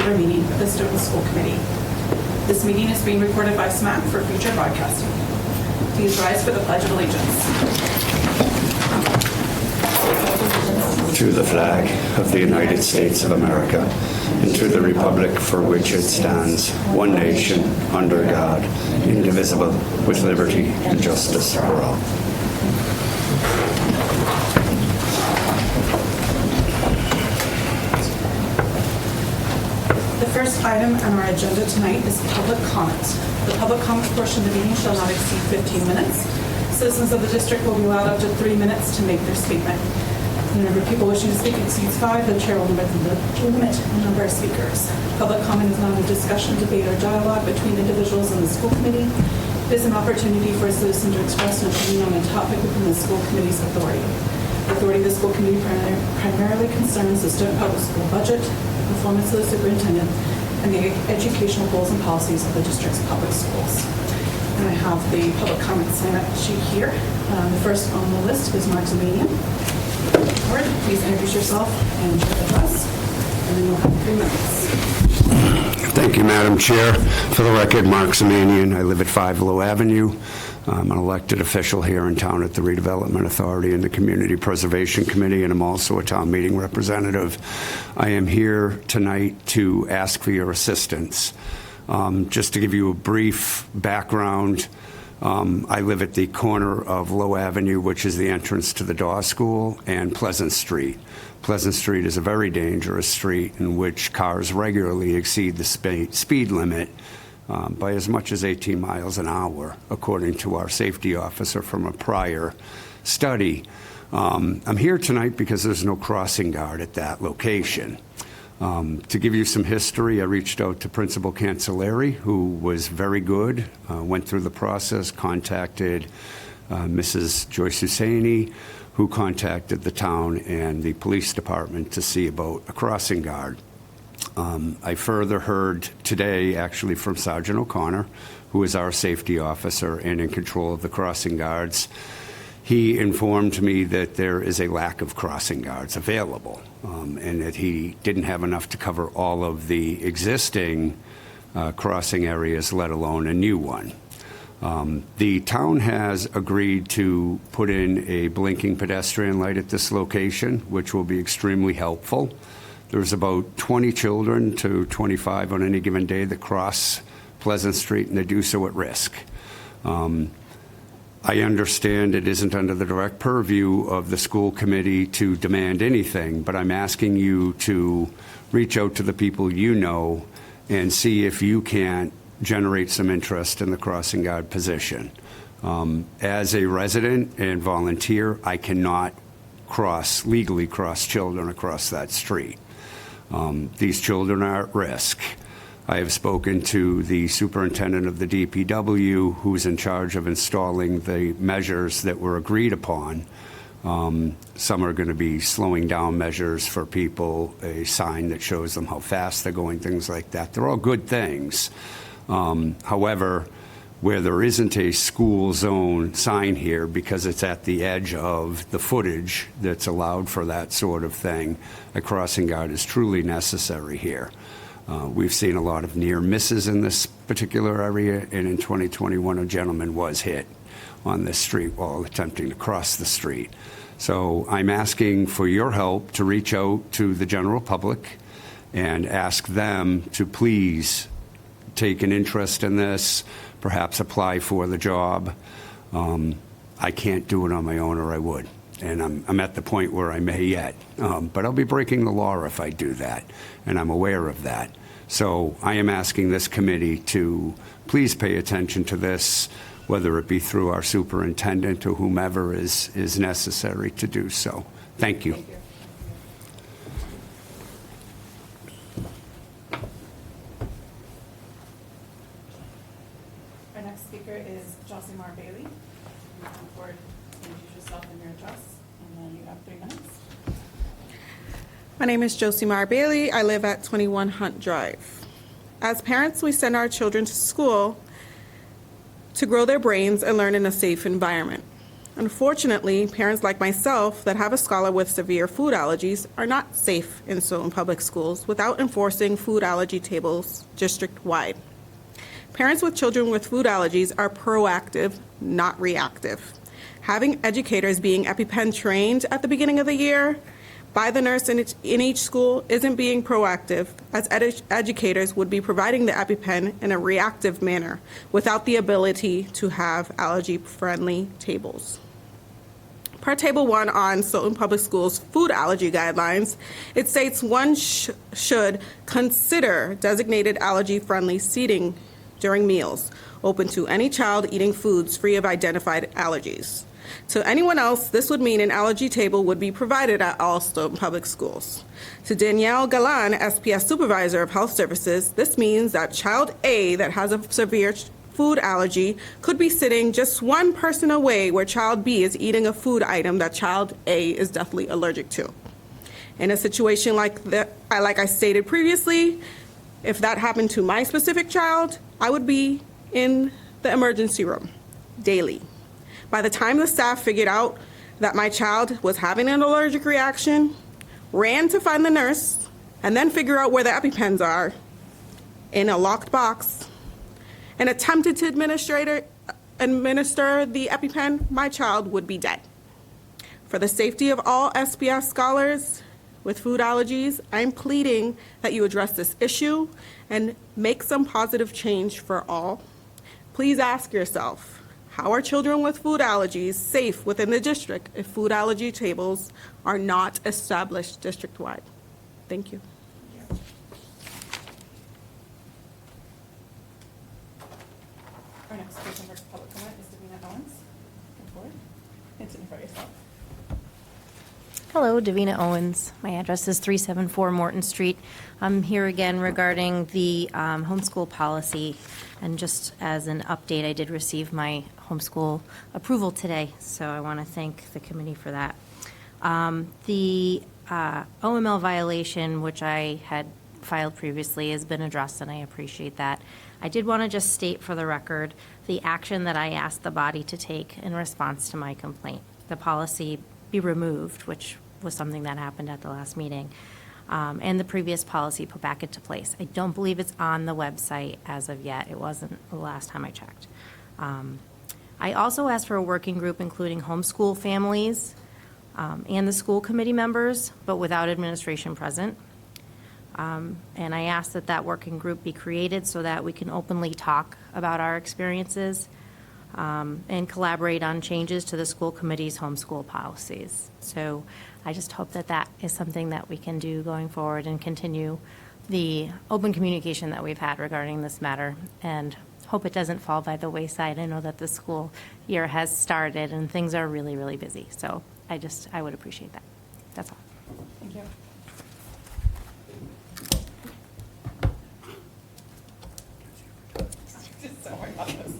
regular meeting of the Stoughton School Committee. This meeting is being recorded by SMAC for future broadcasting. Please rise for the Pledge of Allegiance. To the flag of the United States of America, and to the republic for which it stands, one nation, under God, indivisible, with liberty and justice for all. The first item on our agenda tonight is public comment. The public comment portion of the meeting shall not exceed 15 minutes. Citizens of the district will be allowed up to 3 minutes to make their statement. The number of people wishing to speak exceeds 5. The chair will limit the number of speakers. Public comment is not a discussion, debate, or dialogue between individuals and the school committee. It is an opportunity for a citizen to express an opinion on a topic within the school committee's authority. The authority of the school committee primarily concerns the Stoughton Public School budget, performance of the superintendent, and the educational goals and policies of the district's public schools. And I have the public comment sign-up sheet here. The first on the list is Mark Zamanian. Please introduce yourself and your address, and then you'll have 3 minutes. Thank you, Madam Chair. For the record, Mark Zamanian. I live at 5 Low Avenue. I'm an elected official here in town at the Redevelopment Authority and the Community Preservation Committee, and I'm also a town meeting representative. I am here tonight to ask for your assistance. Just to give you a brief background, I live at the corner of Low Avenue, which is the entrance to the Daw School, and Pleasant Street. Pleasant Street is a very dangerous street in which cars regularly exceed the speed limit by as much as 18 miles an hour, according to our safety officer from a prior study. I'm here tonight because there's no crossing guard at that location. To give you some history, I reached out to Principal Cancelleri, who was very good, went through the process, contacted Mrs. Joyce Husseini, who contacted the town and the police department to see about a crossing guard. I further heard today, actually, from Sergeant O'Connor, who is our safety officer and in control of the crossing guards. He informed me that there is a lack of crossing guards available, and that he didn't have enough to cover all of the existing crossing areas, let alone a new one. The town has agreed to put in a blinking pedestrian light at this location, which will be extremely helpful. There's about 20 children to 25 on any given day that cross Pleasant Street, and they do so at risk. I understand it isn't under the direct purview of the school committee to demand anything, but I'm asking you to reach out to the people you know and see if you can't generate some interest in the crossing guard position. As a resident and volunteer, I cannot legally cross children across that street. These children are at risk. I have spoken to the superintendent of the DPW, who's in charge of installing the measures that were agreed upon. Some are going to be slowing down measures for people, a sign that shows them how fast they're going, things like that. They're all good things. However, where there isn't a school zone sign here, because it's at the edge of the footage that's allowed for that sort of thing, a crossing guard is truly necessary here. We've seen a lot of near misses in this particular area, and in 2021, a gentleman was hit on this street while attempting to cross the street. So I'm asking for your help to reach out to the general public and ask them to please take an interest in this, perhaps apply for the job. I can't do it on my own, or I would. And I'm at the point where I may yet. But I'll be breaking the law if I do that, and I'm aware of that. So I am asking this committee to please pay attention to this, whether it be through our superintendent or whomever is necessary to do so. Thank you. Our next speaker is Josimar Bailey. You come forward, introduce yourself and your address, and then you have 3 minutes. My name is Josimar Bailey. I live at 21 Hunt Drive. As parents, we send our children to school to grow their brains and learn in a safe environment. Unfortunately, parents like myself that have a scholar with severe food allergies are not safe in Stoughton Public Schools without enforcing food allergy tables district-wide. Parents with children with food allergies are proactive, not reactive. Having educators being EpiPen trained at the beginning of the year by the nurse in each school isn't being proactive, as educators would be providing the EpiPen in a reactive manner without the ability to have allergy-friendly tables. Per Table 1 on Stoughton Public Schools food allergy guidelines, it states one should consider designated allergy-friendly seating during meals, open to any child eating foods free of identified allergies. To anyone else, this would mean an allergy table would be provided at all Stoughton Public Schools. To Danielle Galan, SPS Supervisor of Health Services, this means that child A that has a severe food allergy could be sitting just one person away where child B is eating a food item that child A is deathly allergic to. In a situation like I stated previously, if that happened to my specific child, I would be in the emergency room daily. By the time the staff figured out that my child was having an allergic reaction, ran to find the nurse, and then figure out where the EpiPens are in a locked box, and attempted to administer the EpiPen, my child would be dead. For the safety of all SPS scholars with food allergies, I'm pleading that you address this issue and make some positive change for all. Please ask yourself, how are children with food allergies safe within the district if food allergy tables are not established district-wide? Thank you. Our next person for public comment is Davina Owens. Come forward. Identify yourself. Hello, Davina Owens. My address is 374 Morton Street. I'm here again regarding the homeschool policy. And just as an update, I did receive my homeschool approval today, so I want to thank the committee for that. The OML violation, which I had filed previously, has been addressed, and I appreciate that. I did want to just state for the record the action that I asked the body to take in response to my complaint. The policy be removed, which was something that happened at the last meeting, and the previous policy put back into place. I don't believe it's on the website as of yet. It wasn't the last time I checked. I also asked for a working group including homeschool families and the school committee members, but without administration present. And I asked that that working group be created so that we can openly talk about our experiences and collaborate on changes to the school committee's homeschool policies. So I just hope that that is something that we can do going forward and continue the open communication that we've had regarding this matter, and hope it doesn't fall by the wayside. I know that the school year has started and things are really, really busy. So I would appreciate that. That's all. Thank you. Don't worry about this.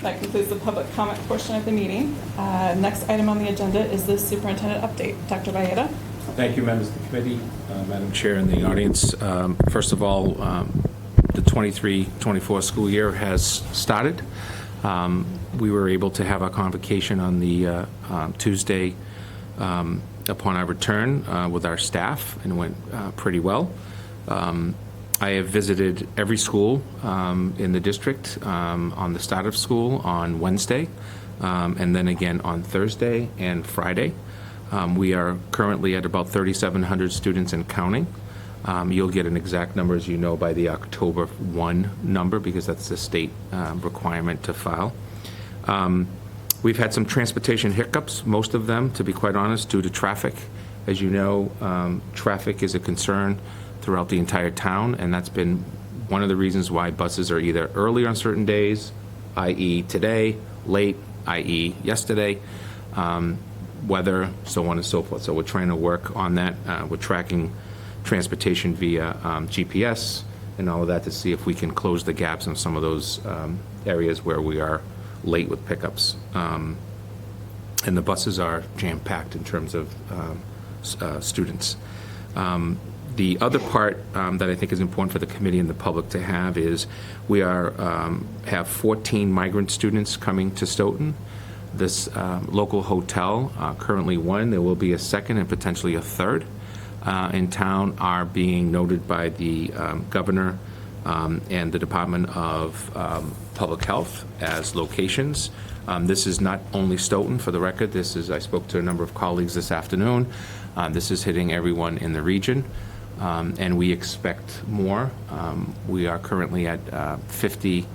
That concludes the public comment portion of the meeting. Next item on the agenda is the superintendent update. Dr. Baeta. Thank you, members of the committee, Madam Chair, and the audience. First of all, the 23-24 school year has started. We were able to have our convocation on the Tuesday upon our return with our staff, and it went pretty well. I have visited every school in the district on the start of school on Wednesday, and then again on Thursday and Friday. We are currently at about 3,700 students and counting. You'll get an exact number, as you know, by the October 1 number, because that's the state requirement to file. We've had some transportation hiccups, most of them, to be quite honest, due to traffic. As you know, traffic is a concern throughout the entire town, and that's been one of the reasons why buses are either early on certain days, i.e. today, late, i.e. yesterday, weather, so on and so forth. So we're trying to work on that. We're tracking transportation via GPS and all of that to see if we can close the gaps in some of those areas where we are late with pickups. And the buses are jam-packed in terms of students. The other part that I think is important for the committee and the public to have is we have 14 migrant students coming to Stoughton. This local hotel, currently one, there will be a second and potentially a third in town, are being noted by the governor and the Department of Public Health as locations. This is not only Stoughton, for the record. I spoke to a number of colleagues this afternoon. This is hitting everyone in the region, and we expect more. We are currently at 50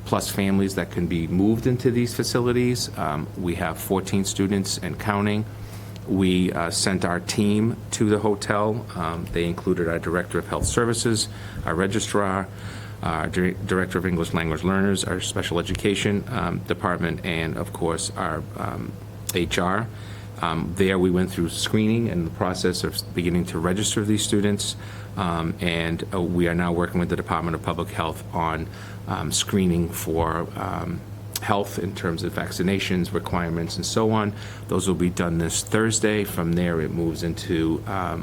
plus families that can be moved into these facilities. We have 14 students and counting. We sent our team to the hotel. They included our Director of Health Services, our Registrar, our Director of English Language Learners, our Special Education Department, and of course our HR. There we went through screening and the process of beginning to register these students, and we are now working with the Department of Public Health on screening for health in terms of vaccinations, requirements, and so on. Those will be done this Thursday. From there, it moves into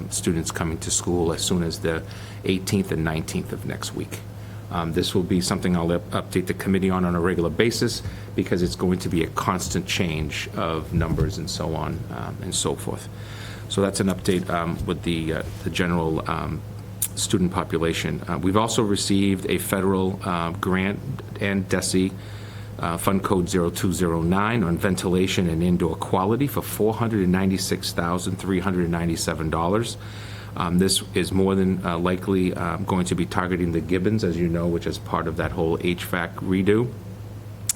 students coming to school as soon as the 18th and 19th of next week. This will be something I'll update the committee on a regular basis because it's going to be a constant change of numbers and so on and so forth. So that's an update with the general student population. We've also received a federal grant and DESE Fund Code 0209 on ventilation and indoor quality for $496,397. This is more than likely going to be targeting the Gibbons, as you know, which is part of that whole HVAC redo.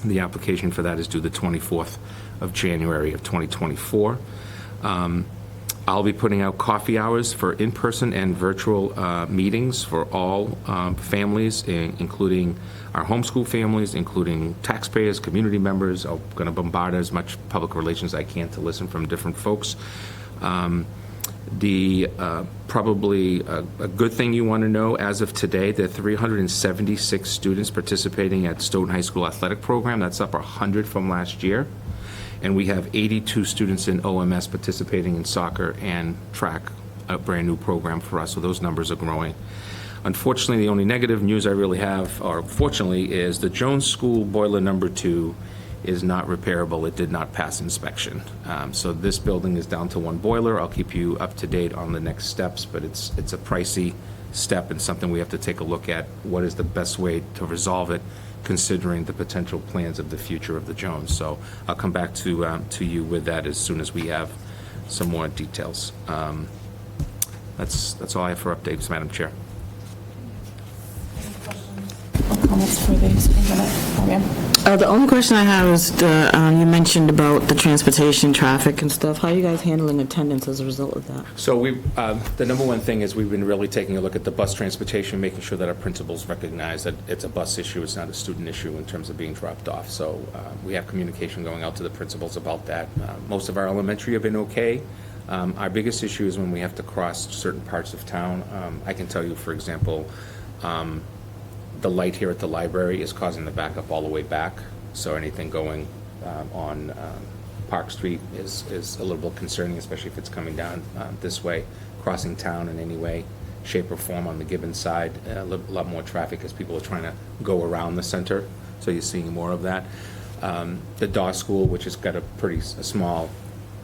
The application for that is due the 24th of January of 2024. I'll be putting out coffee hours for in-person and virtual meetings for all families, including our homeschool families, including taxpayers, community members. I'm going to bombard as much public relations as I can to listen from different folks. Probably a good thing you want to know, as of today, there are 376 students participating at Stoughton High School athletic program. That's up 100 from last year. And we have 82 students in OMS participating in soccer and track, a brand new program for us, so those numbers are growing. Unfortunately, the only negative news I really have, or fortunately, is the Jones School boiler number 2 is not repairable. It did not pass inspection. So this building is down to one boiler. I'll keep you up to date on the next steps, but it's a pricey step and something we have to take a look at. What is the best way to resolve it, considering the potential plans of the future of the Jones? So I'll come back to you with that as soon as we have some more details. That's all I have for updates, Madam Chair. Comments for these The only question I have is you mentioned about the transportation, traffic and stuff. How are you guys handling attendance as a result of that? So the number one thing is we've been really taking a look at the bus transportation, making sure that our principals recognize that it's a bus issue, it's not a student issue in terms of being dropped off. So we have communication going out to the principals about that. Most of our elementary have been okay. Our biggest issue is when we have to cross certain parts of town. I can tell you, for example, the light here at the library is causing the backup all the way back. So anything going on Park Street is a little bit concerning, especially if it's coming down this way, crossing town in any way, shape, or form on the Gibbons side. A lot more traffic as people are trying to go around the center. So you're seeing more of that. The Daw School, which has got a small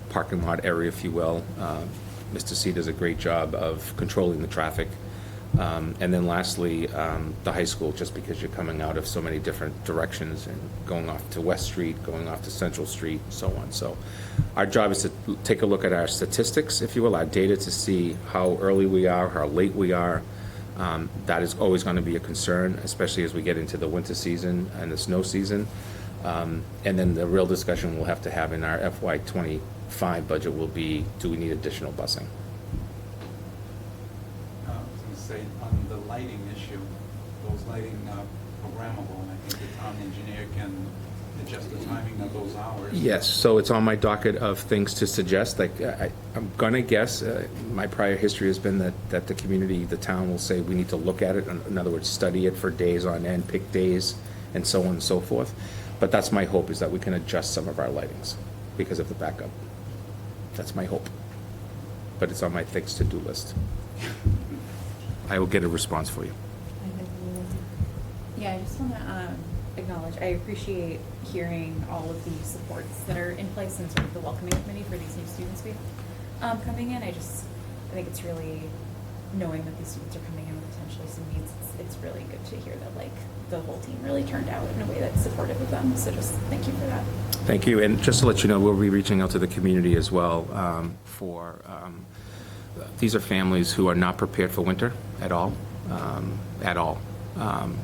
parking lot area, if you will. Mr. C does a great job of controlling the traffic. And then lastly, the high school, just because you're coming out of so many different directions and going off to West Street, going off to Central Street, and so on. So our job is to take a look at our statistics, if you will, our data, to see how early we are, how late we are. That is always going to be a concern, especially as we get into the winter season and the snow season. And then the real discussion we'll have to have in our FY25 budget will be, do we need additional busing? Say on the lighting issue, those lighting are programmable, and I think the town engineer can adjust the timing of those hours. Yes, so it's on my docket of things to suggest. Like I'm gonna guess, my prior history has been that the community, the town will say we need to look at it. In other words, study it for days on end, pick days, and so on and so forth. But that's my hope, is that we can adjust some of our lightings because of the backup. That's my hope. But it's on my things to-do list. I will get a response for you. Yeah, I just want to acknowledge, I appreciate hearing all of the supports that are in place and sort of the welcoming committee for these new students we have coming in. I think it's really, knowing that these students are coming in with potentially some needs, it's really good to hear that like the whole team really turned out in a way that's supportive of them. So just thank you for that. Thank you. And just to let you know, we'll be reaching out to the community as well these are families who are not prepared for winter at all,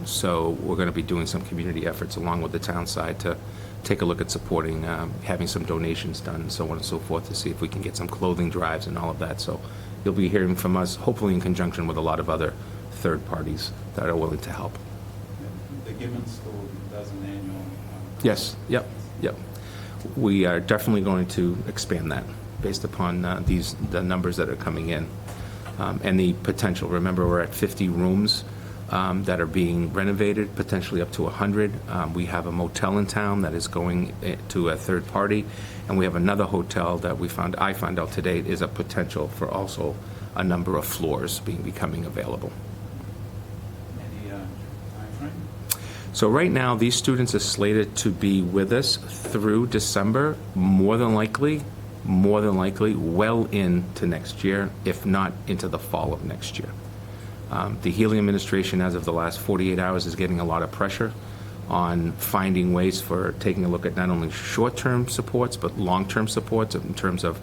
so we're going to be doing some community efforts along with the town side to take a look at supporting, having some donations done and so on and so forth to see if we can get some clothing drives and all of that. So you'll be hearing from us, hopefully in conjunction with a lot of other third parties that are willing to help. The Gibbons School does an annual. Yes, yep. We are definitely going to expand that based upon the numbers that are coming in and the potential. Remember, we're at 50 rooms that are being renovated, potentially up to 100. We have a motel in town that is going to a third party, and we have another hotel that I found out today is a potential for also a number of floors becoming available. Any timeframe? So right now, these students are slated to be with us through December, more than likely well into next year, if not into the fall of next year. The Healy administration, as of the last 48 hours, is getting a lot of pressure on finding ways for taking a look at not only short-term supports, but long-term supports in terms of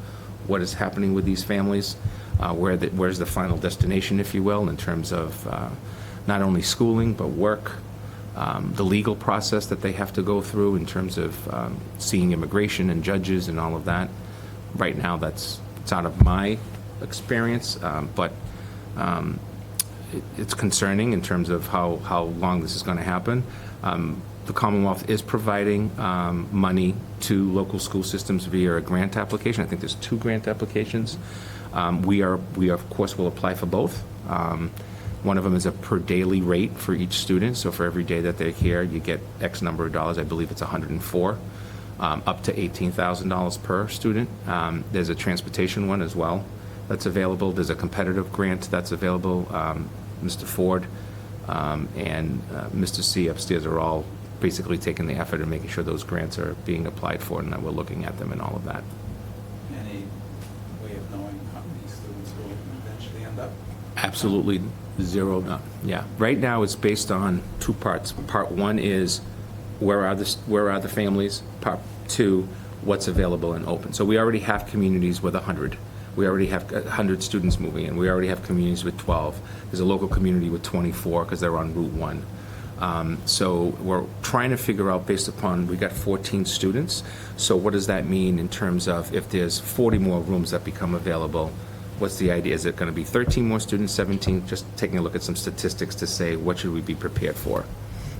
what is happening with these families, where's the final destination, if you will, in terms of not only schooling, but work, the legal process that they have to go through in terms of seeing immigration and judges and all of that. Right now, it's out of my experience, but it's concerning in terms of how long this is going to happen. The Commonwealth is providing money to local school systems via a grant application. I think there's 2 grant applications. We of course will apply for both. One of them is a per daily rate for each student. So for every day that they're here, you get X number of dollars. I believe it's 104. Up to $18,000 per student. There's a transportation one as well that's available. There's a competitive grant that's available. Mr. Ford and Mr. C upstairs are all basically taking the effort and making sure those grants are being applied for and that we're looking at them and all of that. Any way of knowing how many students will eventually end up? Absolutely zero. No. Yeah. Right now it's based on 2 parts. Part 1 is where are the families? Part 2, what's available and open. So we already have communities with 100. We already have 100 students moving in. We already have communities with 12. There's a local community with 24 because they're on Route 1. So we're trying to figure out based upon, we got 14 students. So what does that mean in terms of if there's 40 more rooms that become available? What's the idea? Is it going to be 13 more students, 17? Just taking a look at some statistics to say what should we be prepared for.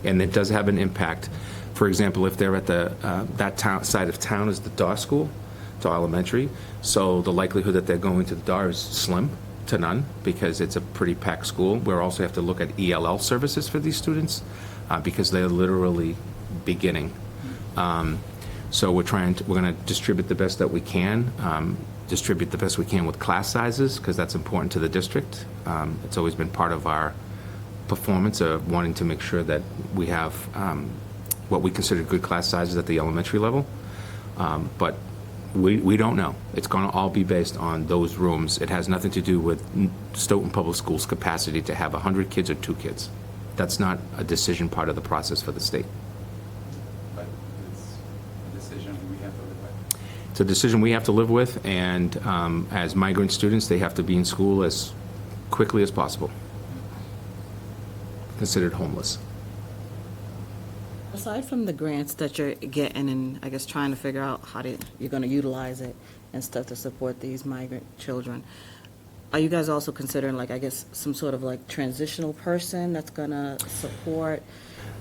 And it does have an impact. For example, if they're at that side of town is the DAW school, DAW Elementary, so the likelihood that they're going to the DAW is slim to none because it's a pretty packed school. We also have to look at ELL services for these students because they're literally beginning. So we're going to distribute the best that we can, with class sizes because that's important to the district. It's always been part of our performance of wanting to make sure that we have what we consider good class sizes at the elementary level. But we don't know. It's going to all be based on those rooms. It has nothing to do with Stoughton Public Schools' capacity to have 100 kids or 2 kids. That's not a decision part of the process for the state. But it's a decision we have to live with. It's a decision we have to live with, and as migrant students, they have to be in school as quickly as possible. Considered homeless. Aside from the grants that you're getting and I guess trying to figure out how you're going to utilize it and stuff to support these migrant children, are you guys also considering some sort of transitional person that's going to support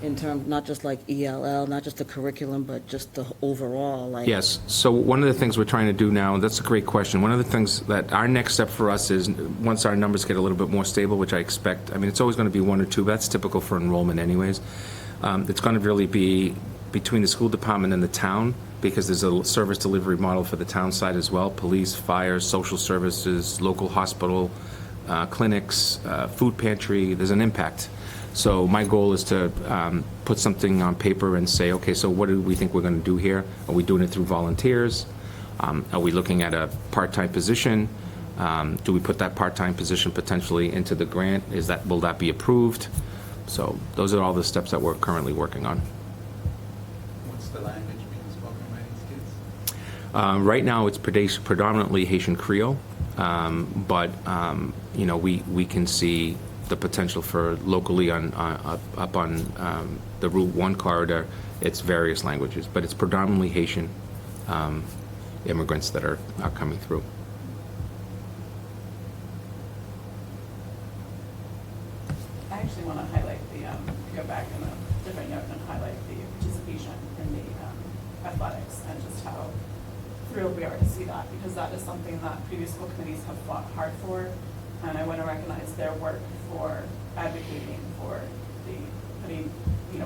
in terms, not just ELL, not just the curriculum, but just the overall Yes. So one of the things we're trying to do now, and that's a great question, one of the things that our next step for us is once our numbers get a little bit more stable, which I expect, it's always going to be 1 or 2, but that's typical for enrollment anyways. It's going to really be between the school department and the town because there's a service delivery model for the town side as well, police, fire, social services, local hospital, clinics, food pantry, there's an impact. So my goal is to put something on paper and say, okay, so what do we think we're going to do here? Are we doing it through volunteers? Are we looking at a part-time position? Do we put that part-time position potentially into the grant? Will that be approved? So those are all the steps that we're currently working on. What's the language being spoken by these kids? Right now, it's predominantly Haitian Creole, but we can see the potential for locally up on the Route 1 corridor. It's various languages, but it's predominantly Haitian immigrants that are coming through. I actually want to highlight go back in a different note and highlight the participation in the athletics and just how thrilled we are to see that, because that is something that previous school committees have fought hard for, and I want to recognize their work for advocating for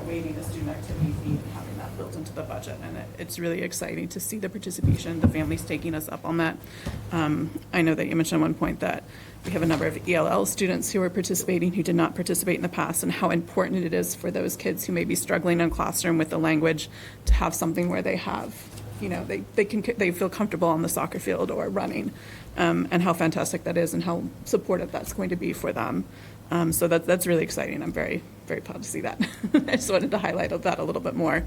waiving the student activity fee and having that built into the budget, and it's really exciting to see the participation, the families taking us up on that. I know that you mentioned at one point that we have a number of ELL students who are participating who did not participate in the past, and how important it is for those kids who may be struggling in a classroom with the language to have something where they have, they feel comfortable on the soccer field or running, and how fantastic that is and how supportive that's going to be for them. So that's really exciting. I'm very, very proud to see that. I just wanted to highlight that a little bit more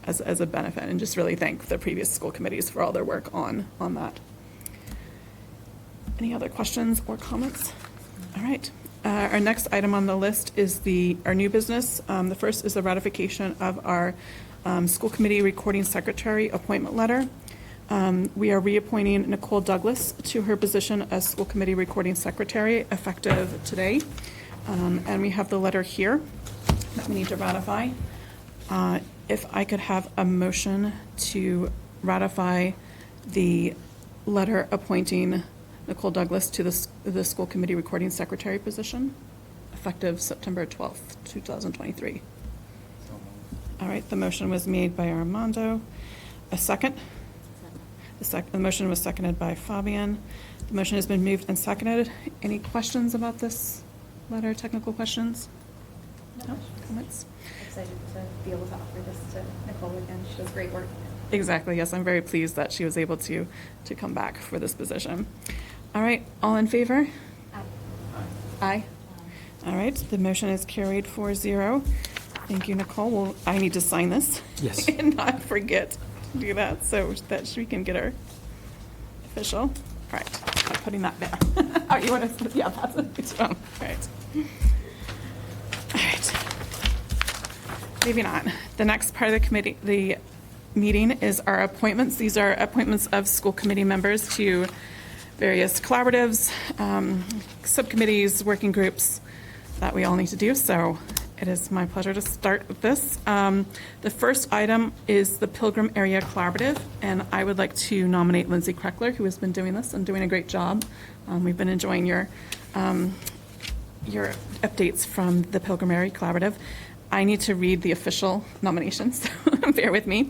as a benefit, and just really thank the previous school committees for all their work on that. Any other questions or comments? All right. Our next item on the list is our new business. The first is the ratification of our school committee recording secretary appointment letter. We are reappointing Nicole Douglas to her position as school committee recording secretary effective today. And we have the letter here that we need to ratify. If I could have a motion to ratify the letter appointing Nicole Douglas to the school committee recording secretary position effective September 12th, 2023. All right, the motion was made by Armando. A second? The motion was seconded by Fabian. The motion has been moved and seconded. Any questions about this letter, technical questions? No? Comments? Excited to be able to offer this to Nicole again. She does great work. Exactly, yes, I'm very pleased that she was able to come back for this position. All right, all in favor? Aye. All right, the motion is carried 4-0. Thank you, Nicole. Well, I need to sign this. Yes. And not forget to do that so that she can get her official. All right, I'm putting that there. Oh, you want to, yeah, that's a good one. All right. All right. Moving on. The next part of the meeting is our appointments. These are appointments of school committee members to various collaboratives, subcommittees, working groups that we all need to do. So it is my pleasure to start with this. The first item is the Pilgrim Area Collaborative, and I would like to nominate Lindsay Kreckler, who has been doing this and doing a great job. We've been enjoying your updates from the Pilgrim Area Collaborative. I need to read the official nominations, so bear with me.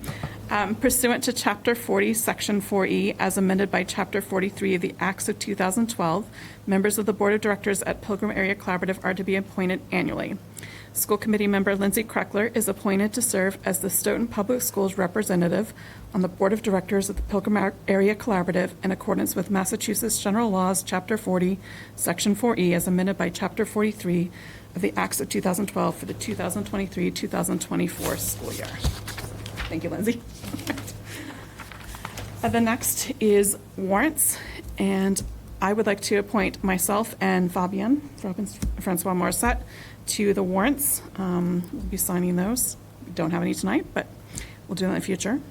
Pursuant to Chapter 40, Section 4E, as amended by Chapter 43 of the Acts of 2012, members of the Board of Directors at Pilgrim Area Collaborative are to be appointed annually. School Committee member Lindsay Kreckler is appointed to serve as the Stoughton Public Schools representative on the Board of Directors of the Pilgrim Area Collaborative in accordance with Massachusetts General Laws, Chapter 40, Section 4E, as amended by Chapter 43 of the Acts of 2012 for the 2023-2024 school year. Thank you, Lindsay. The next is warrants, and I would like to appoint myself and Fabian, Francois Morissette, to the warrants. We'll be signing those. We don't have any tonight, but we'll do that in the future.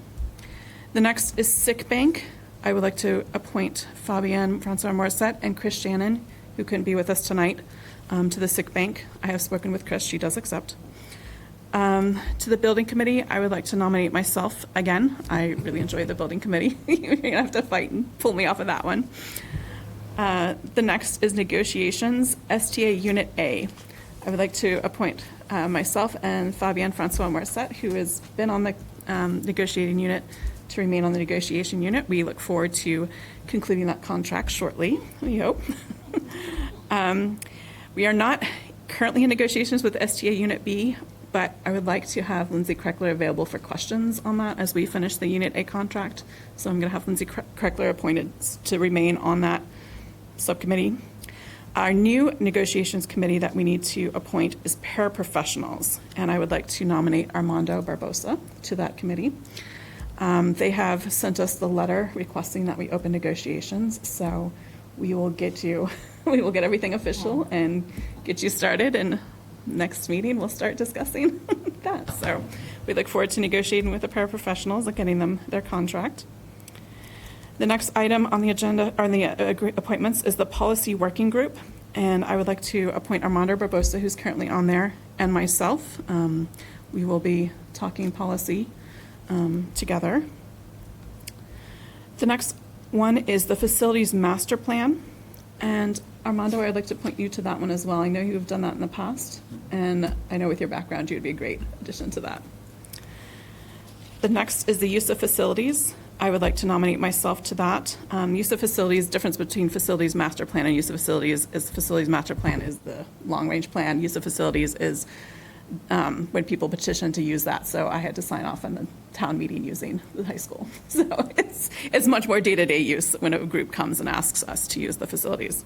The next is sick bank. I would like to appoint Fabian, Francois Morissette, and Chris Shannon, who couldn't be with us tonight, to the sick bank. I have spoken with Chris. She does accept. To the building committee, I would like to nominate myself again. I really enjoy the building committee. You're going to have to fight and pull me off of that one. The next is negotiations, STA Unit A. I would like to appoint myself and Fabienne Francois Morissette, who has been on the negotiating unit, to remain on the negotiation unit. We look forward to concluding that contract shortly, we hope. We are not currently in negotiations with STA Unit B, but I would like to have Lindsay Kreckler available for questions on that as we finish the Unit A contract. So I'm going to have Lindsay Kreckler appointed to remain on that subcommittee. Our new negotiations committee that we need to appoint is paraprofessionals, and I would like to nominate Armando Barbosa to that committee. They have sent us the letter requesting that we open negotiations, so we will get everything official and get you started, and next meeting we'll start discussing that. So we look forward to negotiating with the paraprofessionals and getting them their contract. The next item on the agenda, or on the appointments, is the policy working group, and I would like to appoint Armando Barbosa, who's currently on there, and myself. We will be talking policy together. The next one is the facilities master plan, and Armando, I'd like to point you to that one as well. I know you've done that in the past, and I know with your background you would be a great addition to that. The next is the use of facilities. I would like to nominate myself to that. Use of facilities, difference between facilities master plan and use of facilities is facilities master plan is the long-range plan. Use of facilities is when people petition to use that. So I had to sign off on the town meeting using the high school. So it's much more day-to-day use when a group comes and asks us to use the facilities.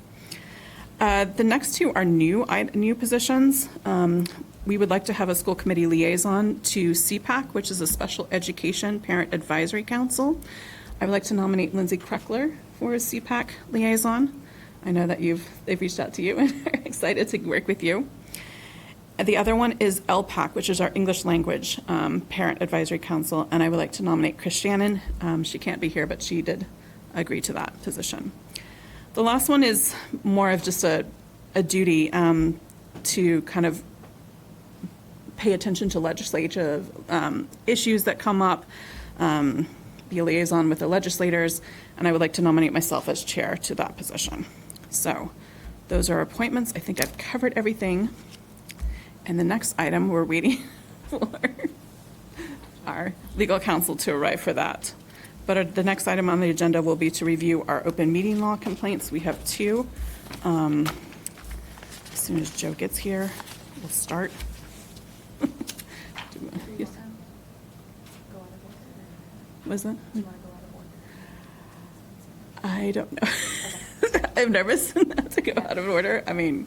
The next two are new positions. We would like to have a school committee liaison to CPAC, which is a Special Education Parent Advisory Council. I would like to nominate Lindsay Kreckler for a CPAC liaison. I know that they've reached out to you and are excited to work with you. And the other one is LPAC, which is our English Language Parent Advisory Council, and I would like to nominate Chris Shannon. She can't be here, but she did agree to that position. The last one is more of just a duty to kind of pay attention to legislative issues that come up, be a liaison with the legislators, and I would like to nominate myself as chair to that position. So those are appointments. I think I've covered everything. And the next item, we're waiting for our legal counsel to arrive for that. But the next item on the agenda will be to review our open meeting law complaints. We have two. As soon as Joe gets here, we'll start. Yes. Was that? I don't know. I've never seen that to go out of order. I mean,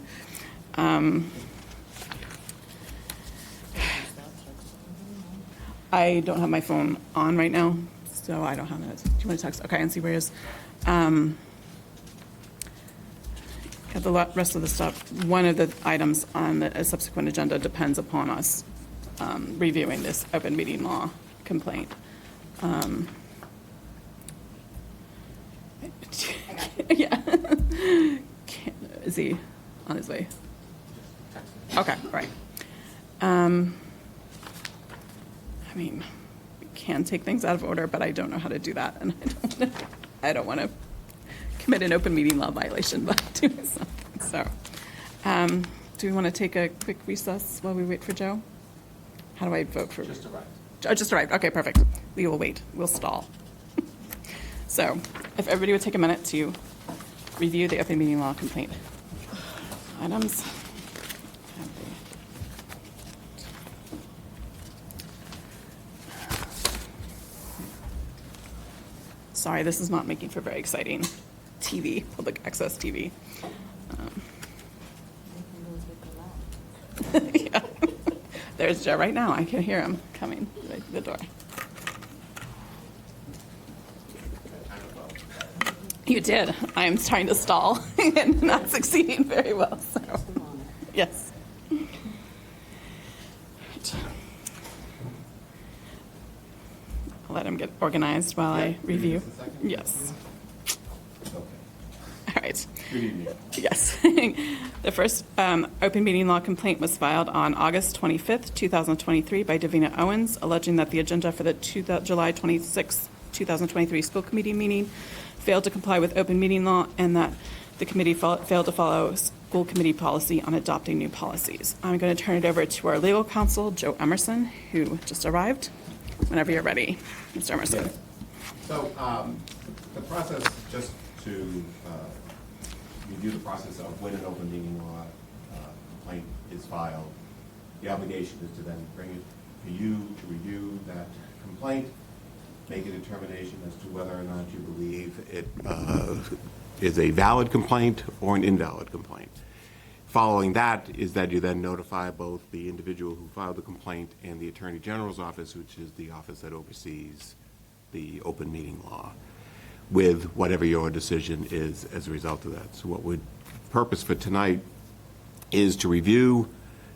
I don't have my phone on right now, so I don't have that. Do you want to text? Okay, and see where it is. The rest of the stuff, one of the items on the subsequent agenda depends upon us reviewing this open meeting law complaint. Yeah. Is he on his way? Okay, right. I mean, we can take things out of order, but I don't know how to do that, and I don't want to commit an open meeting law violation by doing something. So, do we want to take a quick recess while we wait for Joe? How do I vote for? Just arrived. Oh, just arrived. Okay, perfect. We will wait. We'll stall. So, if everybody would take a minute to review the open meeting law complaint items. Sorry, this is not making for very exciting TV, public access TV. Yeah. There's Joe right now. I can hear him coming right to the door. You did. I am trying to stall and not succeeding very well. So, yes. I'll let him get organized while I review. Yes. All right. Good evening. Yes. The first open meeting law complaint was filed on August 25th, 2023 by Davina Owens, alleging that the agenda for the July 26, 2023 school committee meeting failed to comply with open meeting law and that the committee failed to follow school committee policy on adopting new policies. I'm going to turn it over to our legal counsel, Joe Emerson, who just arrived. Whenever you're ready, Mr. Emerson. Yeah. So the process, just to review the process of when an open meeting law complaint is filed. The obligation is to then bring it to you to review that complaint, make a determination as to whether or not you believe it is a valid complaint or an invalid complaint. Following that is that you then notify both the individual who filed the complaint and the Attorney General's office, which is the office that oversees the open meeting law, with whatever your decision is as a result of that. So what would purpose for tonight is to review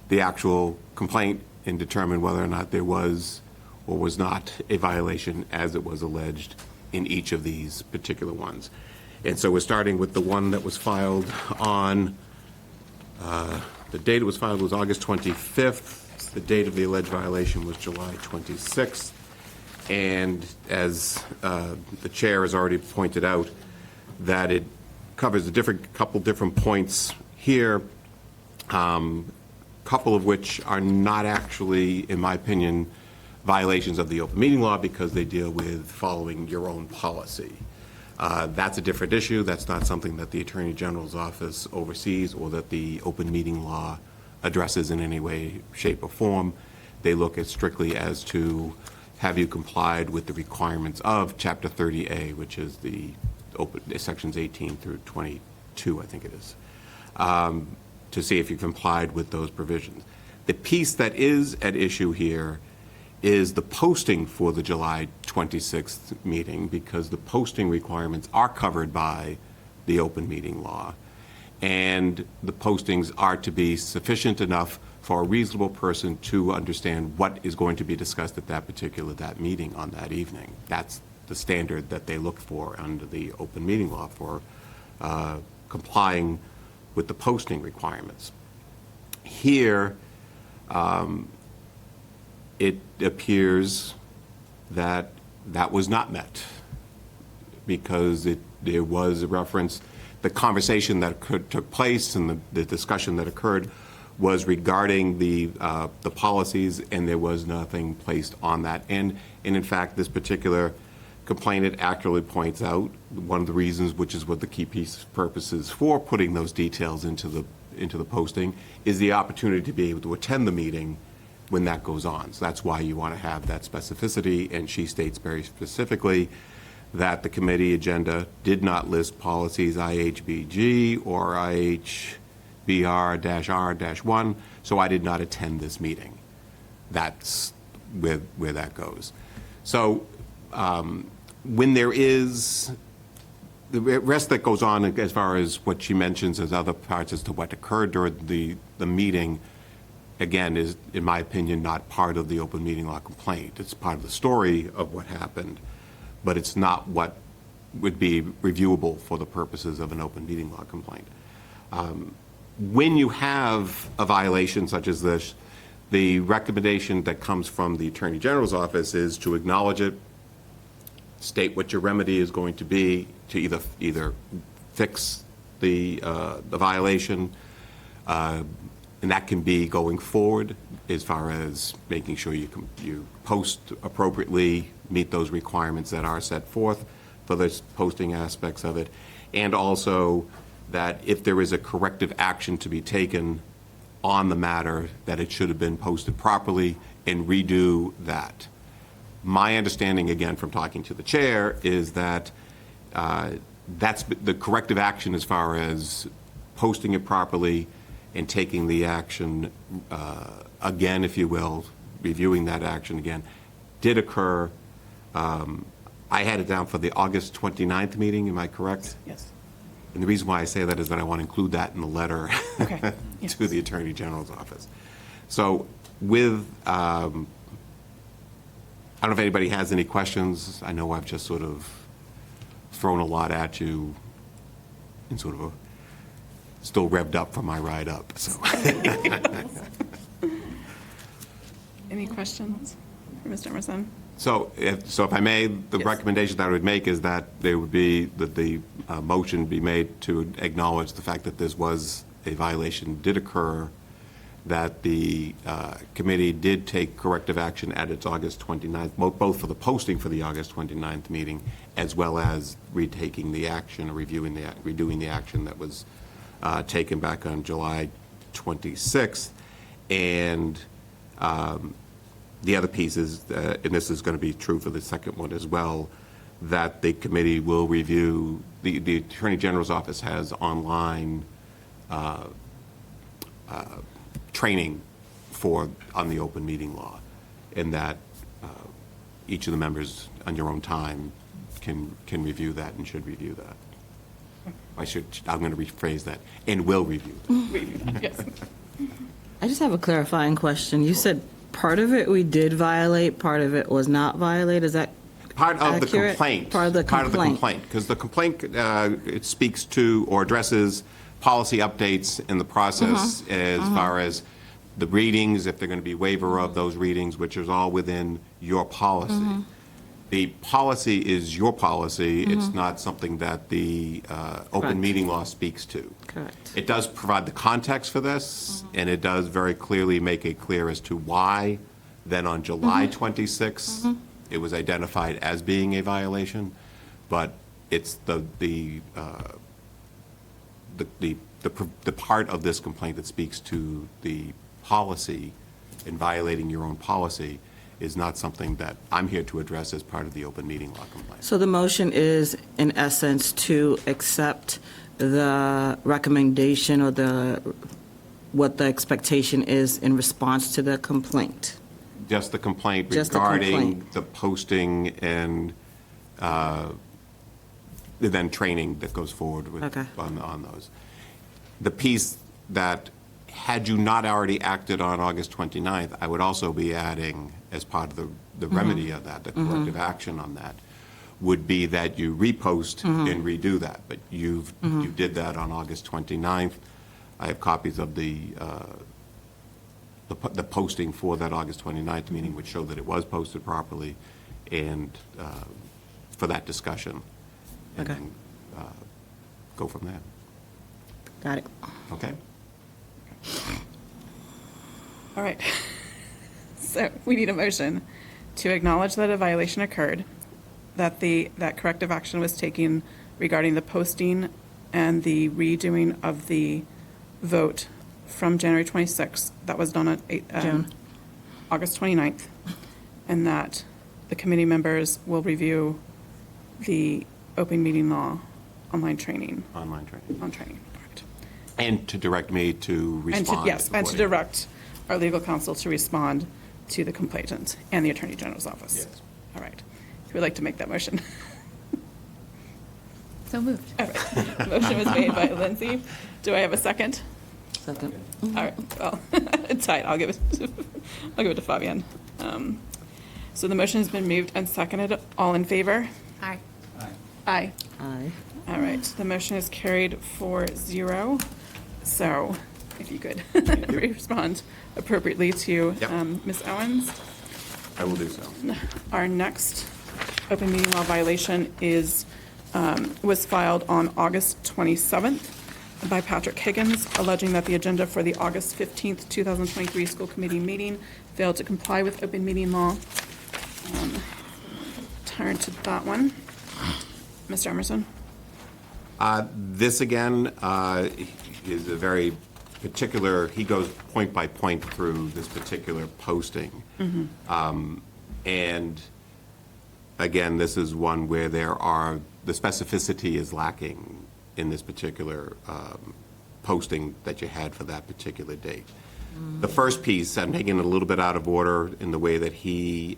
the actual complaint and determine whether or not there was or was not a violation as it was alleged in each of these particular ones. And so we're starting with the one that was filed on, the date it was filed was August 25th. The date of the alleged violation was July 26th. And as the chair has already pointed out, that it covers a couple different points here, couple of which are not actually, in my opinion, violations of the open meeting law because they deal with following your own policy. That's a different issue. That's not something that the Attorney General's office oversees or that the open meeting law addresses in any way, shape, or form. They look at strictly as to have you complied with the requirements of Chapter 30A, which is the sections 18 through 22, I think it is, to see if you complied with those provisions. The piece that is at issue here is the posting for the July 26th meeting, because the posting requirements are covered by the open meeting law. And the postings are to be sufficient enough for a reasonable person to understand what is going to be discussed at that meeting on that evening. That's the standard that they look for under the open meeting law for complying with the posting requirements. Here, it appears that that was not met because there was a reference, the conversation that took place and the discussion that occurred was regarding the policies, and there was nothing placed on that. And in fact, this particular complainant actually points out one of the reasons, which is what the key piece purposes for putting those details into the posting, is the opportunity to be able to attend the meeting when that goes on. So that's why you want to have that specificity, and she states very specifically that the committee agenda did not list policies IHBG or IHBR-R-1, so I did not attend this meeting. That's where that goes. So when there is the rest that goes on as far as what she mentions as other parts as to what occurred during the meeting, again, is, in my opinion, not part of the open meeting law complaint. It's part of the story of what happened, but it's not what would be reviewable for the purposes of an open meeting law complaint. When you have a violation such as this, the recommendation that comes from the Attorney General's office is to acknowledge it, state what your remedy is going to be to either fix the violation, and that can be going forward as far as making sure you post appropriately, meet those requirements that are set forth for the posting aspects of it, and also that if there is a corrective action to be taken on the matter, that it should have been posted properly and redo that. My understanding, again, from talking to the chair, is that that's the corrective action as far as posting it properly and taking the action again, if you will, reviewing that action again, did occur. I had it down for the August 29th meeting, am I correct? Yes. And the reason why I say that is that I want to include that in the letter Okay. Yes. to the Attorney General's office. So with, I don't know if anybody has any questions. I know I've just sort of thrown a lot at you and sort of still revved up from my ride up. So. Any questions for Mr. Emerson? So if I may, the Yes. recommendation that I would make is that there would be, that the motion be made to acknowledge the fact that this was a violation did occur, that the committee did take corrective action at its August 29th, both for the posting for the August 29th meeting, as well as retaking the action or redoing the action that was taken back on July 26th. And the other piece is, and this is going to be true for the second one as well, that the committee will review, the Attorney General's office has online training on the open meeting law, and that each of the members on your own time can review that and should review that. I'm going to rephrase that, and will review that. Yes. I just have a clarifying question. You said part of it we did violate, part of it was not violated. Is that Part of the accurate? complaint. Part of the complaint. Because the complaint, it speaks to or addresses policy updates in the process as far as the readings, if they're going to be waiver of those readings, which is all within your policy. The policy is your policy. It's not something that the open Correct. meeting law speaks to. Correct. It does provide the context for this, and it does very clearly make it clear as to why then on July 26th, it was identified as being a violation, but it's the part of this complaint that speaks to the policy and violating your own policy is not something that I'm here to address as part of the open meeting law complaint. So the motion is, in essence, to accept the recommendation or what the expectation is in response to the complaint. Just the complaint Just the regarding complaint. the posting and then training that goes forward with, Okay. on those. The piece that, had you not already acted on August 29th, I would also be adding, as part of the remedy of that, the corrective action on that, would be that you repost and redo that. But you did that on August 29th. I have copies of the posting for that August 29th meeting, which show that it was posted properly, and for that discussion. And Okay. then go from there. Got it. Okay? All right. So we need a motion to acknowledge that a violation occurred, that that corrective action was taken regarding the posting and the redoing of the vote from January 26th, that was done on June. August 29th, and that the committee members will review the open meeting law online training, Online training. on training, correct. And to direct me to And to, respond. yes, and to accordingly. direct our legal counsel to respond to the complainant and the Attorney General's office. Yes. All right. Who would like to make that motion? So moved. All right. Motion was made by Lindsay. Do I have a second? Second. All right, well, it's tight. I'll give it to Fabian. So the motion has been moved and seconded. All in favor? Aye. Aye. Aye. All right, the motion is carried 4-0. So if you could respond appropriately to Yep. Ms. Owens. I will do so. Our next open meeting law violation was filed on August 27th by Patrick Higgins, alleging that the agenda for the August 15th, 2023 school committee meeting failed to comply with open meeting law. Turn to that one. Mr. Emerson? This, again, is a very particular, he goes point by point through this particular posting. And again, this is one where the specificity is lacking in this particular posting that you had for that particular date. The first piece, I'm taking it a little bit out of order in the way that he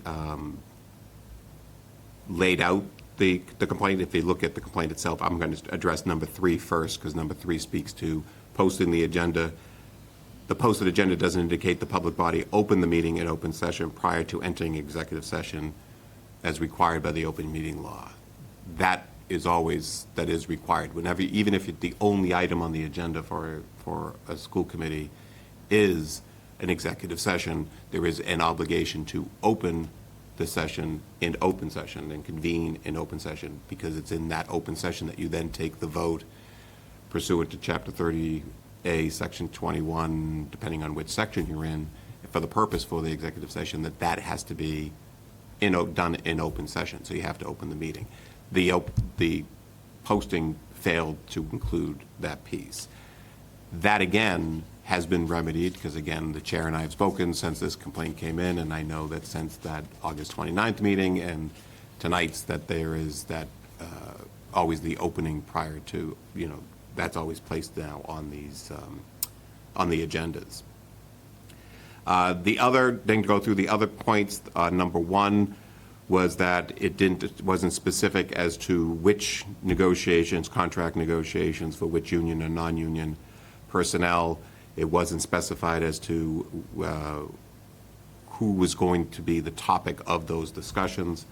laid out the complaint. If you look at the complaint itself, I'm going to address number 3 first, because number 3 speaks to posting the agenda. The posted agenda doesn't indicate the public body opened the meeting in open session prior to entering executive session as required by the open meeting law. That is required. Whenever, even if the only item on the agenda for a school committee is an executive session, there is an obligation to open the session in open session and convene in open session, because it's in that open session that you then take the vote pursuant to Chapter 30A, Section 21, depending on which section you're in, for the purpose for the executive session, that has to be done in open session. So you have to open the meeting. The posting failed to include that piece. That, again, has been remedied, because, again, the chair and I have spoken since this complaint came in, and I know that since that August 29th meeting and tonight's, that there is that, always the opening prior to, that's always placed now on these, on the agendas. The other, then go through the other points, number one was that it wasn't specific as to which negotiations, contract negotiations for which union or non-union personnel. It wasn't specified as to who was going to be the topic of those discussions.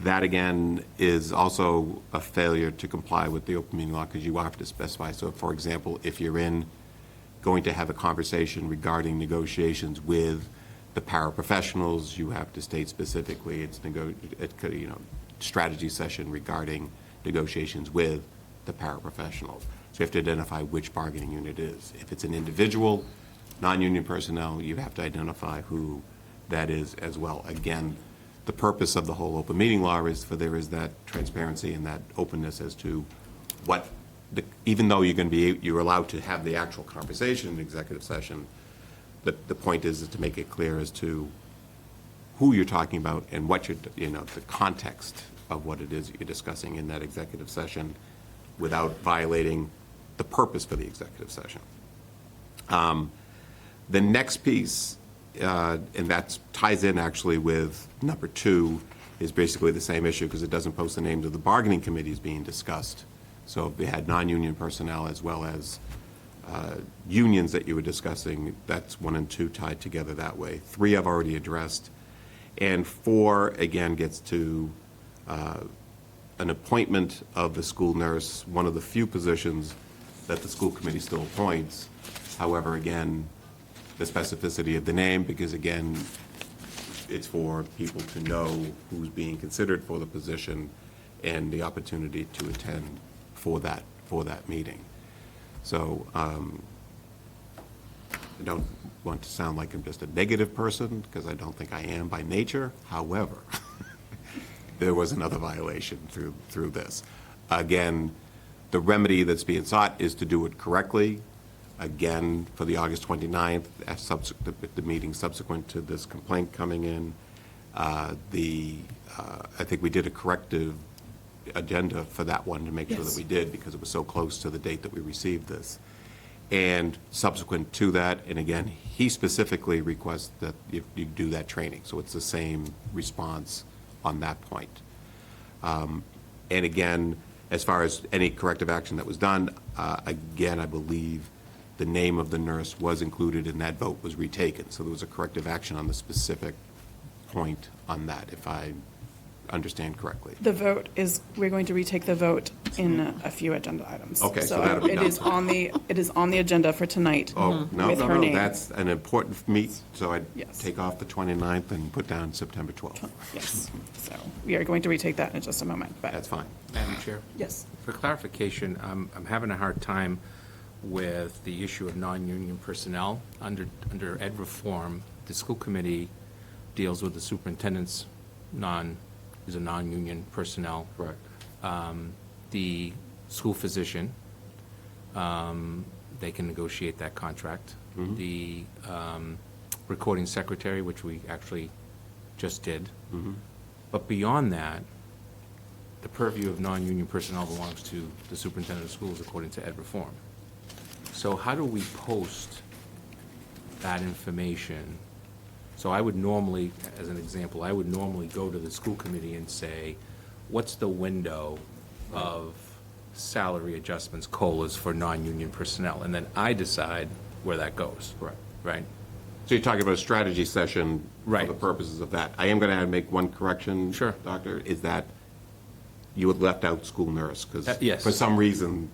That, again, is also a failure to comply with the open meeting law, because you have to specify. So, for example, if you're going to have a conversation regarding negotiations with the paraprofessionals, you have to state specifically it's strategy session regarding negotiations with the paraprofessionals. So you have to identify which bargaining unit it is. If it's an individual, non-union personnel, you have to identify who that is as well. Again, the purpose of the whole open meeting law is there is that transparency and that openness as to what, even though you're allowed to have the actual conversation in executive session, the point is to make it clear as to who you're talking about and what the context of what it is you're discussing in that executive session without violating the purpose for the executive session. The next piece, and that ties in actually with number two, is basically the same issue because it doesn't post the names of the bargaining committees being discussed. So if they had non-union personnel as well as unions that you were discussing, that's 1 and 2 tied together that way. 3 I've already addressed. And 4, again, gets to an appointment of the school nurse, one of the few positions that the school committee still appoints. However, again, the specificity of the name, because again, it's for people to know who's being considered for the position and the opportunity to attend for that meeting. So I don't want to sound like I'm just a negative person, because I don't think I am by nature. However, there was another violation through this. Again, the remedy that's being sought is to do it correctly. Again, for the August 29th, the meeting subsequent to this complaint coming in, I think we did a corrective agenda for that one to make sure that we did, because it was so close to the date that we received this. And subsequent to that, and again, he specifically requests that you do that training. So it's the same response on that point. And again, as far as any corrective action that was done, again, I believe the name of the nurse was included and that vote was retaken. So there was a corrective action on the specific point on that, if I understand correctly. The vote is, we're going to retake the vote in a few agenda items. Okay, so that'll be it done. is on the agenda for tonight. Oh, no, with her name. that's an important meet, so I'd Yes. take off the 29th and put down September 12th. Yes, so we are going to retake that in just a moment, but. That's fine. Madam Chair? Yes. For clarification, I'm having a hard time with the issue of non-union personnel. Under ed reform, the school committee deals with the superintendent's is a non-union personnel. Correct. The school physician, they can negotiate that contract. Mm-hmm. The recording secretary, which we actually just did. Mm-hmm. But beyond that, the purview of non-union personnel belongs to the superintendent of schools according to ed reform. So how do we post that information? So I would normally, as an example, I would normally go to the school committee and say, what's the window of salary adjustments, COLAs for non-union personnel? And then I decide where that goes. Correct. Right? So you're talking about a strategy session Right. for the purposes of that. I am going to make one correction, Sure. Doctor, is that you had left out school nurse, because yes. for some reason,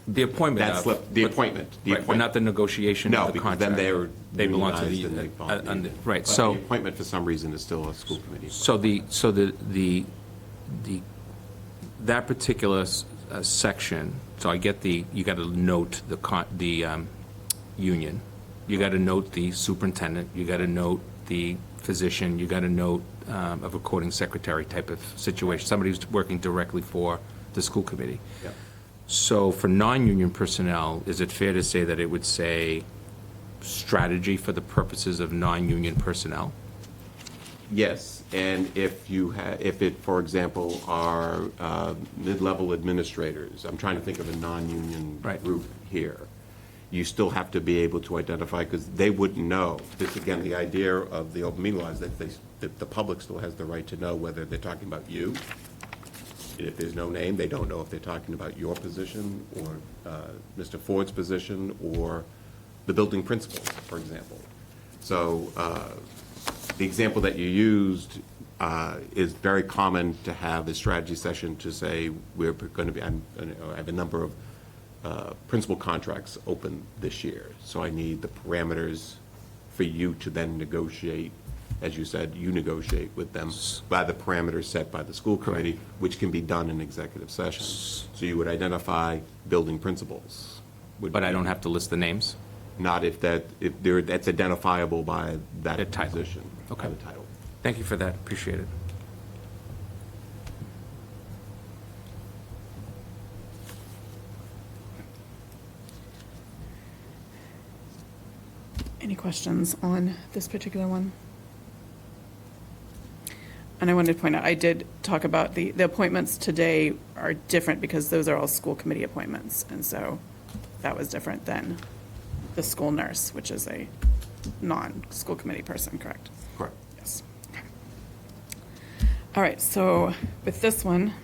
The appointment that of. slipped, the but- appointment. Right, but not the negotiation No, of the because contract. then They belong to unionized and the, they belong to right, But so. the appointment for some reason is still a school committee. So that particular section, so I get you got to note the union, you got to note the superintendent, you got to note the physician, you got to note a recording secretary type of situation, somebody who's working directly for the school committee. Yep. So for non-union personnel, is it fair to say that it would say strategy for the purposes of non-union personnel? Yes, and if it, for example, are mid-level administrators, I'm trying to think of a non-union Right. group here, you still have to be able to identify, because they wouldn't know. This, again, the idea of the open meeting law is that the public still has the right to know whether they're talking about you. And if there's no name, they don't know if they're talking about your position, or Mr. Ford's position, or the building principals, for example. So the example that you used is very common to have a strategy session to say, we're going to be, I have a number of principal contracts open this year, so I need the parameters for you to then negotiate. As you said, you negotiate with them by the parameters set by the school committee, which can be done in executive session. So you would identify building principals. But I don't have to list the names? Not if that's identifiable by that The title. position, by Okay. the title. Thank you for that, appreciate it. Any questions on this particular one? And I wanted to point out, I did talk about the appointments today are different because those are all school committee appointments. And so that was different than the school nurse, which is a non-school committee person, correct? Correct. Yes. All right, so with this one,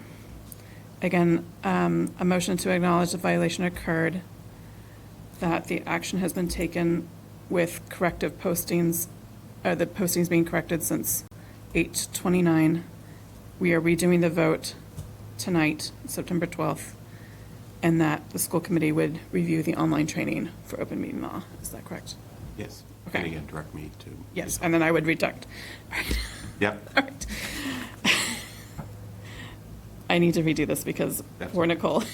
again, a motion to acknowledge the violation occurred, that the action has been taken with corrective postings, the postings being corrected since 8/29. We are redoing the vote tonight, September 12th, and that the school committee would review the online training for open meeting law. Is that correct? Yes. Okay. And again, direct me to. Yes, and then I would reject. All right. Yep. All right. I need to redo this because poor Nicole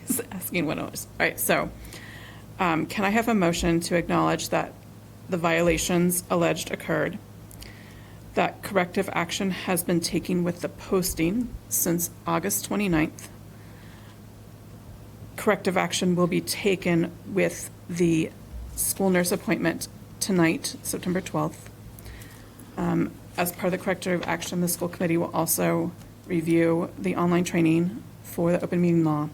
is asking what it was. All right, so can I have a motion to acknowledge that the violations alleged occurred, that corrective action has been taken with the posting since August 29th, corrective action will be taken with the school nurse appointment tonight, September 12th. As part of the corrective action, the school committee will also review the online training for the open meeting law,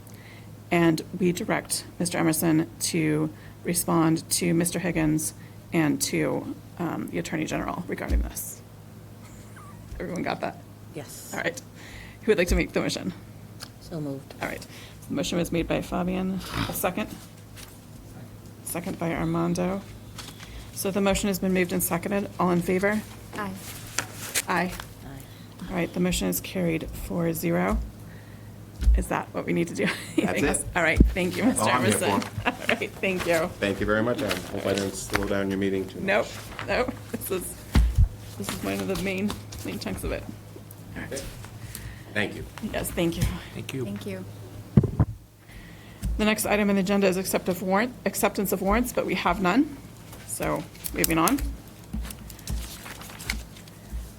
and we direct Mr. Emerson to respond to Mr. Higgins and to the Attorney General regarding this. Everyone got that? Yes. All right. Who would like to make the motion? So moved. All right. The motion was made by Fabian. A second? Second by Armando. So the motion has been moved and seconded. All in favor? Aye. Aye. Aye. All right, the motion is carried 4-0. Is that what we need to do? That's it. All right, thank you, Mr. all I'm here Emerson. All right, thank you. Thank you very much. I hope I didn't slow down your meeting too much. Nope, this is one of the main chunks of it. All right. Thank you. Yes, thank you. Thank you. Thank you. The next item on the agenda is acceptance of warrants, but we have none. So moving on.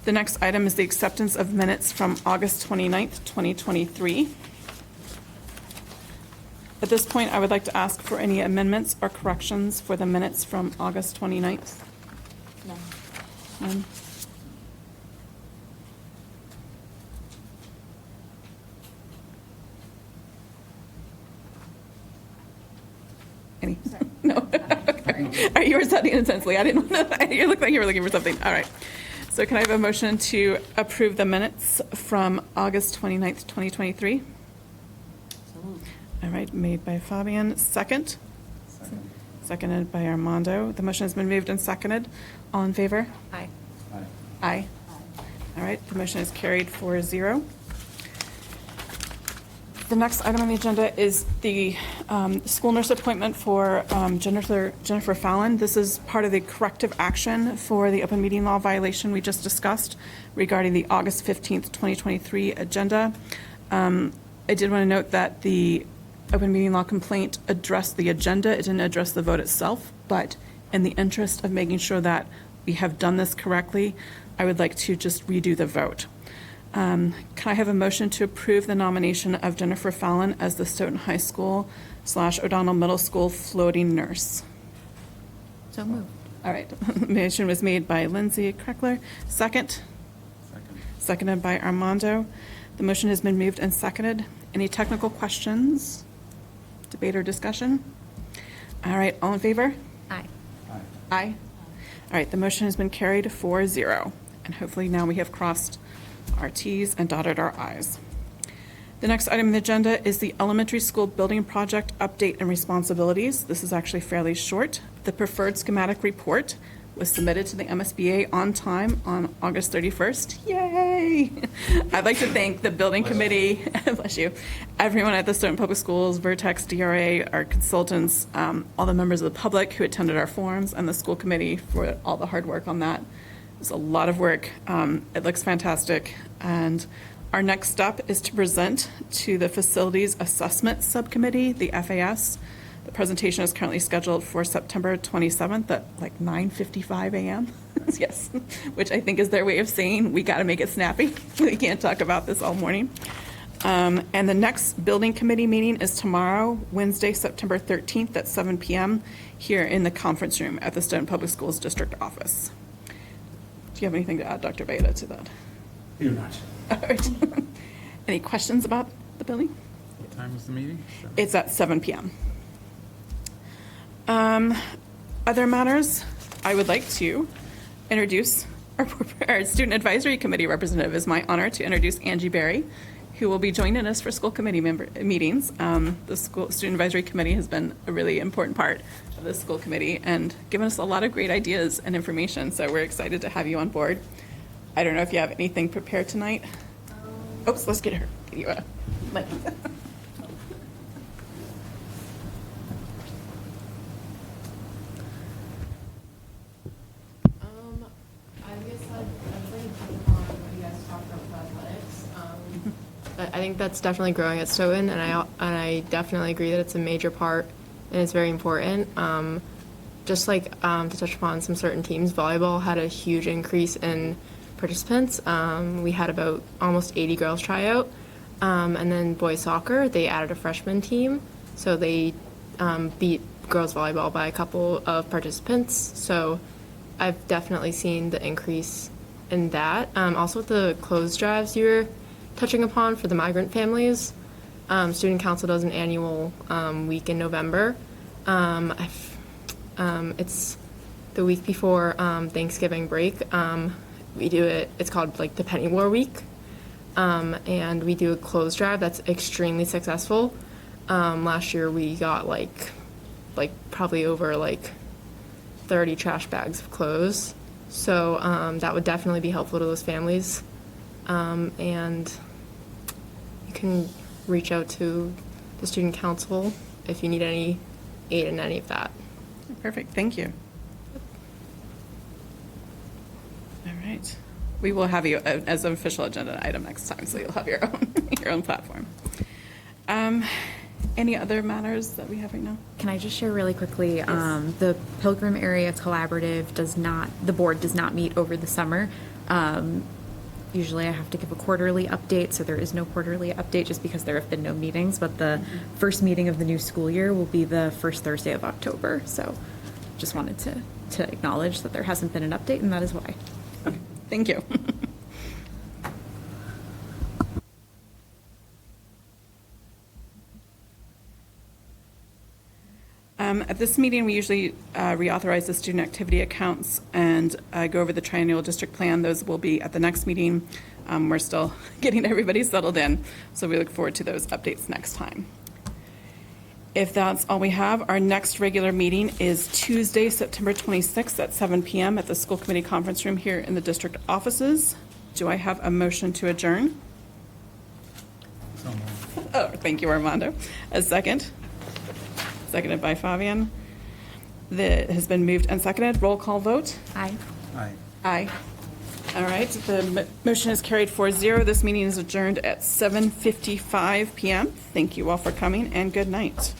The next item is the acceptance of minutes from August 29th, 2023. At this point, I would like to ask for any amendments or corrections for the minutes from August 29th. No. None? Any? No? Okay. All right, you were studying intensely. I didn't know that. You looked like you were looking for something. All right. So can I have a motion to approve the minutes from August 29th, 2023? So moved. All right, made by Fabian. Second? Seconded by Armando. The motion has been moved and seconded. All in favor? Aye. Aye. All right, the motion is carried 4-0. The next item on the agenda is the school nurse appointment for Jennifer Fallon. This is part of the corrective action for the open meeting law violation we just discussed regarding the August 15th, 2023 agenda. I did want to note that the open meeting law complaint addressed the agenda. It didn't address the vote itself, but in the interest of making sure that we have done this correctly, I would like to just redo the vote. Can I have a motion to approve the nomination of Jennifer Fallon as the Stoughton High School / O'Donnell Middle School floating nurse? So moved. All right, motion was made by Lindsay Kreckler. Second? Seconded by Armando. The motion has been moved and seconded. Any technical questions, debate, or discussion? All right, all in favor? Aye. Aye. All right, the motion has been carried 4-0, and hopefully now we have crossed our Ts and dotted our Is. The next item on the agenda is the elementary school building project update and responsibilities. This is actually fairly short. The preferred schematic report was submitted to the MSBA on time on August 31st. Yay! I'd like to thank the building committee, bless you, everyone at the Stoughton Public Schools, Vertex, DRA, our consultants, all the members of the public who attended our forums, and the school committee for all the hard work on that. It's a lot of work. It looks fantastic. And our next step is to present to the Facilities Assessment Subcommittee, the FAS. The presentation is currently scheduled for September 27th at like 9:55 a.m. Yes, which I think is their way of saying we got to make it snappy. We can't talk about this all morning. And the next building committee meeting is tomorrow, Wednesday, September 13th at 7 p.m. here in the conference room at the Stoughton Public Schools District Office. Do you have anything to add, Dr. Beta, to that? You're not. All right. Any questions about the building? What time is the meeting? It's at 7 p.m. Other matters, I would like to introduce our Student Advisory Committee representative. It's my honor to introduce Angie Berry, who will be joining us for school committee meetings. The Student Advisory Committee has been a really important part of the school committee and given us a lot of great ideas and information, so we're excited to have you on board. I don't know if you have anything prepared tonight. Oops, let's get her. Get you a mic. I think that's definitely growing at Stoughton, and I definitely agree that it's a major part and it's very important. Just like to touch upon some certain teams, volleyball had a huge increase in participants. We had about almost 80 girls try out, and then boys soccer, they added a freshman team, so they beat girls volleyball by a couple of participants. So I've definitely seen the increase in that. Also with the clothes drives you were touching upon for the migrant families, Student Council does an annual week in November. It's the week before Thanksgiving break. We do it, it's called like the Penny War Week. And we do a clothes drive that's extremely successful. Last year we got like probably over like 30 trash bags of clothes. So that would definitely be helpful to those families. And you can reach out to the Student Council if you need any aid in any of that. Perfect, thank you. All right. We will have you as an official agenda item next time, so you'll have your own platform. Any other matters that we have right now? Can I just share really quickly? The Pilgrim Area Collaborative the board does not meet over the summer. Usually I have to give a quarterly update, so there is no quarterly update just because there have been no meetings, but the first meeting of the new school year will be the first Thursday of October. So just wanted to acknowledge that there hasn't been an update, and that is why. Okay, thank you. At this meeting, we usually reauthorize the student activity accounts and go over the triennial district plan. Those will be at the next meeting. We're still getting everybody settled in, so we look forward to those updates next time. If that's all we have, our next regular meeting is Tuesday, September 26th at 7 p.m. at the school committee conference room here in the district offices. Do I have a motion to adjourn? Oh, thank you, Armando. A second? Seconded by Fabian. That has been moved and seconded. Roll call vote. Aye. Aye. Aye. All right, the motion is carried 4-0. This meeting is adjourned at 7:55 p.m. Thank you all for coming, and good night.